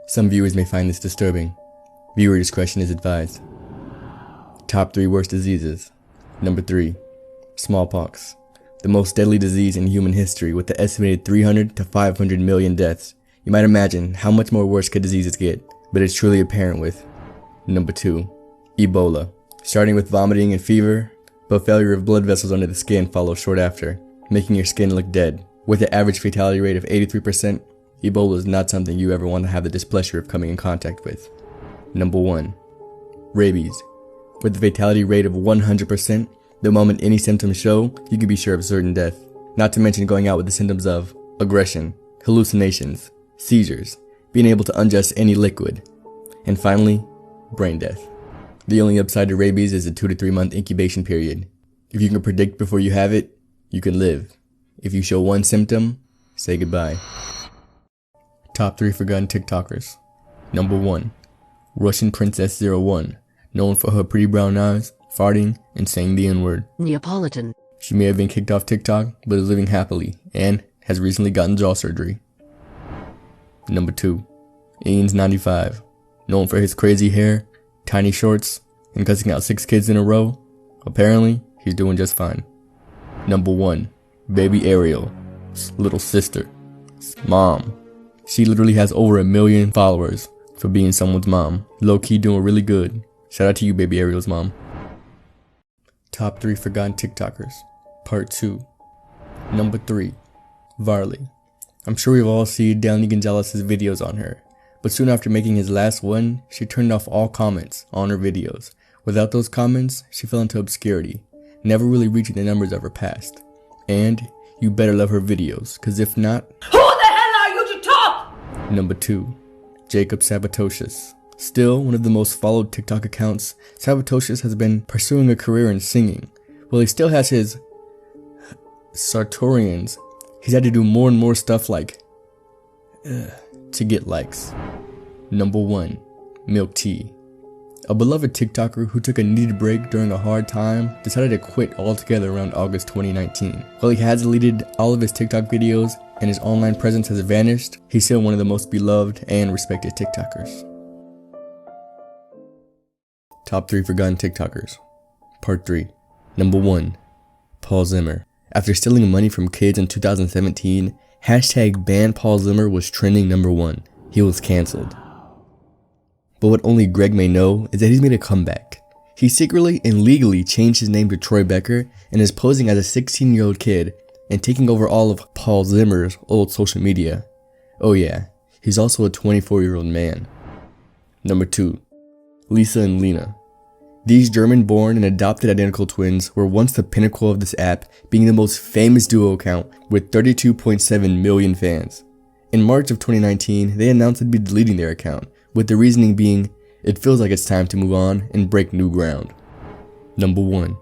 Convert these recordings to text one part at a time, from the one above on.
Some viewers may find this disturbing. Viewer discretion is advised. Top 3 worst diseases. Number 3. Smallpox. The most deadly disease in human history with the estimated 300 to 500 million deaths. You might imagine how much more worse could diseases get, but it's truly apparent with. Number 2. Ebola. Starting with vomiting and fever, but failure of blood vessels under the skin follows short after, making your skin look dead. With an average fatality rate of 83%, Ebola is not something you ever want to have the displeasure of coming in contact with. Number 1. Rabies. With a fatality rate of 100%, the moment any symptoms show, you can be sure of certain death. Not to mention going out with the symptoms of aggression, hallucinations, seizures, being able to ingest any liquid, and finally, brain death. The only upside to rabies is a 2 to 3 month incubation period. If you can predict before you have it, you can live. If you show one symptom, say goodbye. Top 3 forgotten TikTokers. Number 1. Russian Princess 01, known for her pretty brown eyes, farting, and saying the N-word. Neapolitan. She may have been kicked off TikTok, but is living happily, and has recently gotten jaw surgery. Number 2. Ian's95, known for his crazy hair, tiny shorts, and cussing out 6 kids in a row. Apparently, he's doing just fine. Number 1. Baby Ariel, little sister, mom. She literally has over 1 million followers for being someone's mom. Low-key doing really good. Shout out to you, Baby Ariel's mom. Top 3 forgotten TikTokers. Part 2. Number 3. Varley. I'm sure we've all seen Danny Gonzalez's videos on her, but soon after making his last one, she turned off all comments on her videos. Without those comments, she fell into obscurity, never really reaching the numbers of her past. And you better love her videos, cause if not, Who the hell are you to talk? Number 2. Jacob Sabatocious. Still one of the most followed TikTok accounts, Sabatocious has been pursuing a career in singing. While he still has his sartorians, he's had to do more and more stuff like to get likes. Number 1. Milk Tea. A beloved TikToker who took a needed break during a hard time decided to quit altogether around August 2019. While he has deleted all of his TikTok videos and his online presence has vanished, he's still one of the most beloved and respected TikTokers. Top 3 forgotten TikTokers. Part 3. Number 1. Paul Zimmer. After stealing money from kids in 2017, hashtag ban Paul Zimmer was trending number 1. He was cancelled. But what only Greg may know is that he's made a comeback. He secretly and legally changed his name to Troy Becker and is posing as a 16-year-old kid and taking over all of Paul Zimmer's old social media. Oh yeah, he's also a 24-year-old man. Number 2. Lisa and Lena. These German-born and adopted identical twins were once the pinnacle of this app, being the most famous duo account with 32.7 million fans. In March of 2019, they announced they'd be deleting their account, with the reasoning being, it feels like it's time to move on and break new ground. Number 1.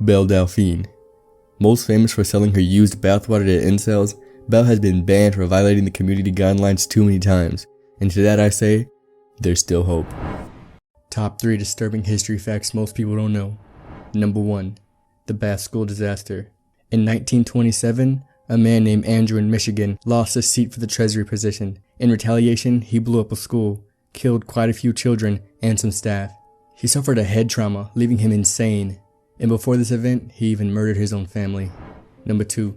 Belle Delphine. Most famous for selling her used bathwater to incels, Belle has been banned for violating the community guidelines too many times, and to that I say, there's still hope. Top 3 disturbing history facts most people don't know. Number 1. The Bath School Disaster. In 1927, a man named Andrew in Michigan lost his seat for the treasury position. In retaliation, he blew up a school, killed quite a few children and some staff. He suffered a head trauma, leaving him insane. And before this event, he even murdered his own family. Number 2.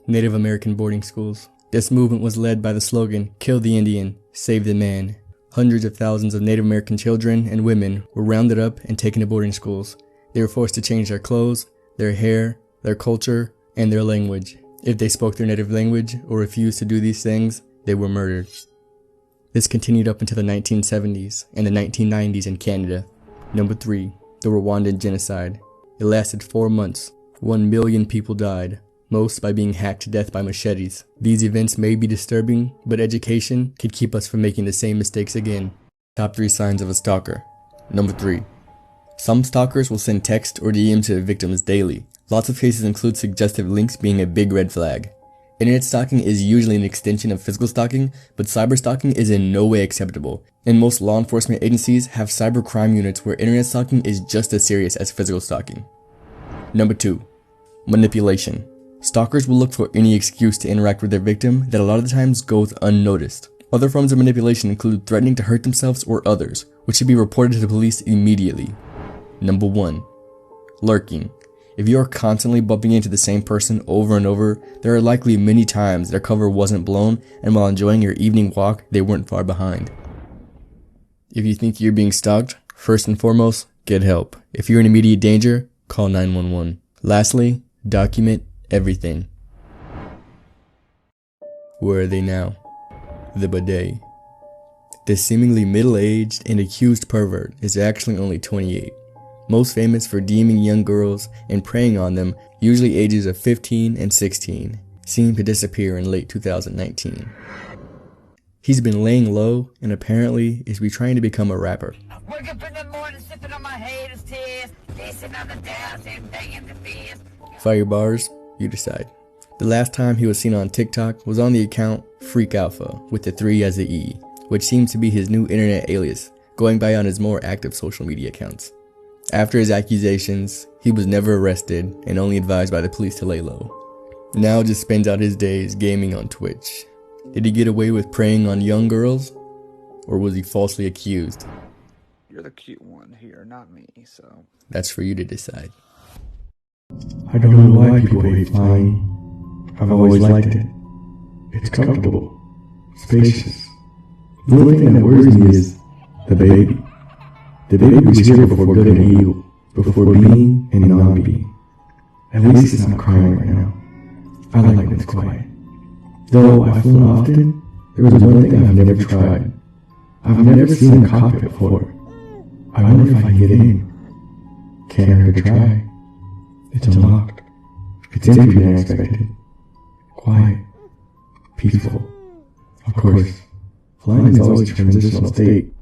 Native American boarding schools. This movement was led by the slogan, "Kill the Indian, save the man." Hundreds of thousands of Native American children and women were rounded up and taken to boarding schools. They were forced to change their clothes, their hair, their culture, and their language. If they spoke their native language or refused to do these things, they were murdered. This continued up until the 1970s and the 1990s in Canada. Number 3. The Rwandan Genocide. It lasted 4 months. 1 million people died, most by being hacked to death by machetes. These events may be disturbing, but education could keep us from making the same mistakes again. Top 3 signs of a stalker. Number 3. Some stalkers will send text or DM to their victims daily. Lots of cases include suggestive links being a big red flag. Internet stalking is usually an extension of physical stalking, but cyber stalking is in no way acceptable. And most law enforcement agencies have cyber crime units where internet stalking is just as serious as physical stalking. Number 2. Manipulation. Stalkers will look for any excuse to interact with their victim that a lot of the times goes unnoticed. Other forms of manipulation include threatening to hurt themselves or others, which should be reported to the police immediately. Number 1. Lurking. If you are constantly bumping into the same person over and over, there are likely many times their cover wasn't blown, and while enjoying your evening walk, they weren't far behind. If you think you're being stalked, first and foremost, get help. If you're in immediate danger, call 911. Lastly, document everything. Where are they now? The bidet. This seemingly middle-aged and accused pervert is actually only 28. Most famous for deeming young girls and preying on them, usually ages of 15 and 16, seemed to disappear in late 2019. He's been laying low and apparently is trying to become a rapper. Wake up in the morning, sipping on my haters' tears, pissing on the down, same thing in the beers. Fire bars, you decide. The last time he was seen on TikTok was on the account Freak Alpha with the 3 as the E, which seems to be his new internet alias, going by on his more active social media accounts. After his accusations, he was never arrested and only advised by the police to lay low. Now just spends out his days gaming on Twitch. Did he get away with preying on young girls? Or was he falsely accused? You're the cute one here, not me, so... That's for you to decide. I don't know why people hate flying. I've always liked it. It's comfortable, spacious. The only thing that worries me is the baby. The baby was here before good and evil, before being and non-being. At least it's not crying right now. I like when it's quiet. Though I've flown often, there was one thing I've never tried. I've never seen a cockpit before. I wonder if I can get in. Can't hurt to try. It's unlocked. It's emptier than I expected. Quiet. Peaceful. Of course, flying is always a transitional state.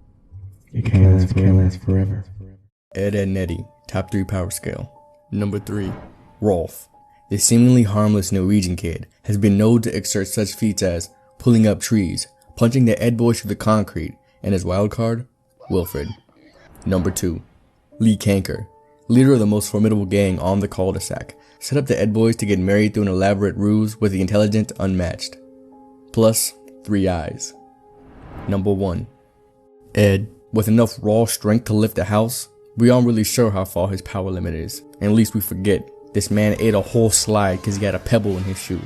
It can't last forever. Ed, Edd n Eddy, top 3 power scale. Number 3, Rolf. This seemingly harmless Norwegian kid has been known to exert such feats as pulling up trees, punching the Ed boys through the concrete, and his wild card, Wilfred. Number 2, Lee Kanker, leader of the most formidable gang on the cul-de-sac, set up the Ed boys to get married through an elaborate ruse with the intelligent unmatched. Plus 3 eyes. Number 1, Ed. With enough raw strength to lift a house, we aren't really sure how far his power limit is. And at least we forget, this man ate a whole slide because he had a pebble in his shoe.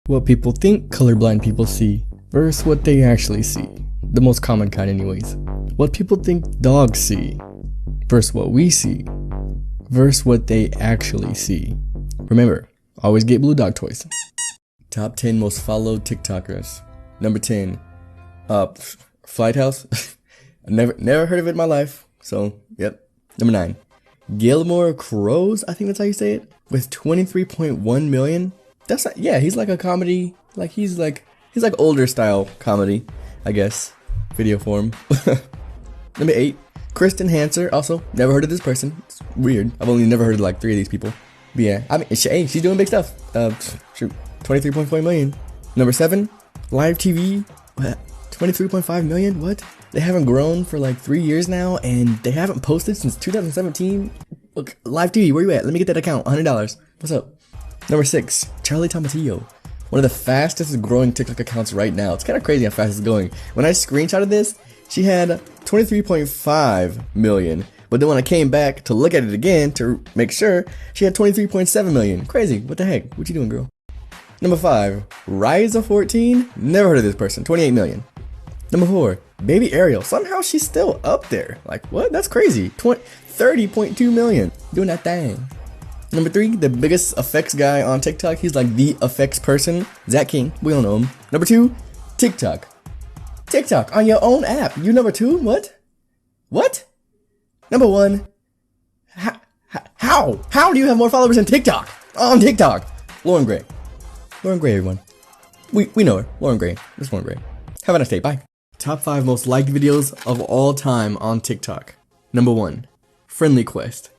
What people think colorblind people see versus what they actually see. The most common kind anyways. What people think dogs see versus what we see versus what they actually see. Remember, always get blue dog toys. Top 10 most followed TikTokers. Number 10. Flight House. I never heard of it in my life. So, yep. Number 9. Gilmore Crows, I think that's how you say it. With 23.1 million. That's not, yeah, he's like a comedy. Like he's like older style comedy, I guess. Video form. Number 8. Kristen Hanser. Also, never heard of this person. It's weird. I've only never heard of like 3 of these people. But yeah, I mean, hey, she's doing big stuff. Shoot, 23.4 million. Number 7. Live TV. What? 23.5 million? What? They haven't grown for like 3 years now, and they haven't posted since 2017. Look, Live TV, where you at? Let me get that account. $100. What's up? Number 6, Charlie Tomatillo. One of the fastest growing TikTok accounts right now. It's kind of crazy how fast it's going. When I screenshotted this, she had 23.5 million. But then when I came back to look at it again to make sure, she had 23.7 million. Crazy. What the heck? What you doing, girl? Number 5, Ryza14. Never heard of this person. 28 million. Number 4, Baby Ariel. Somehow she's still up there. Like, what? That's crazy. 30.2 million. Doing that thing. Number 3, the biggest effects guy on TikTok. He's like the effects person. Zach King. We all know him. Number 2, TikTok. TikTok on your own app. You number 2? What? What? Number 1. How do you have more followers than TikTok? On TikTok. Lauren Gray. Lauren Gray, everyone. We know her. Lauren Gray. Just Lauren Gray. Have a nice day. Bye. Top 5 most liked videos of all time on TikTok. Number 1, Friendly Quest.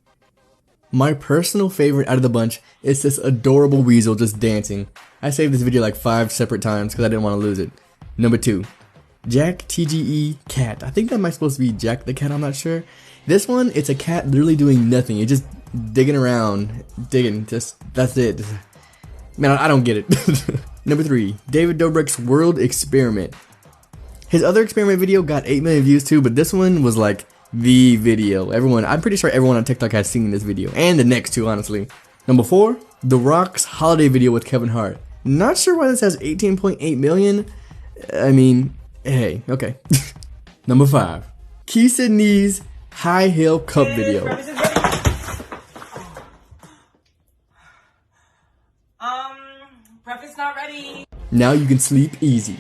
My personal favorite out of the bunch is this adorable weasel just dancing. I saved this video like 5 separate times because I didn't want to lose it. Number 2, Jack TGE Cat. I think that might supposed to be Jack the Cat, I'm not sure. This one, it's a cat literally doing nothing. It's just digging around, digging, just, that's it. Man, I don't get it. Number 3, David Dobrik's World Experiment. His other experiment video got 8 million views too, but this one was like the video. I'm pretty sure everyone on TikTok has seen this video, and the next two, honestly. Number 4, The Rock's holiday video with Kevin Hart. Not sure why this has 18.8 million. I mean, hey, okay. Number 5, Key Sydney's High Heel Cup video. Breakfast not ready. Now you can sleep easy.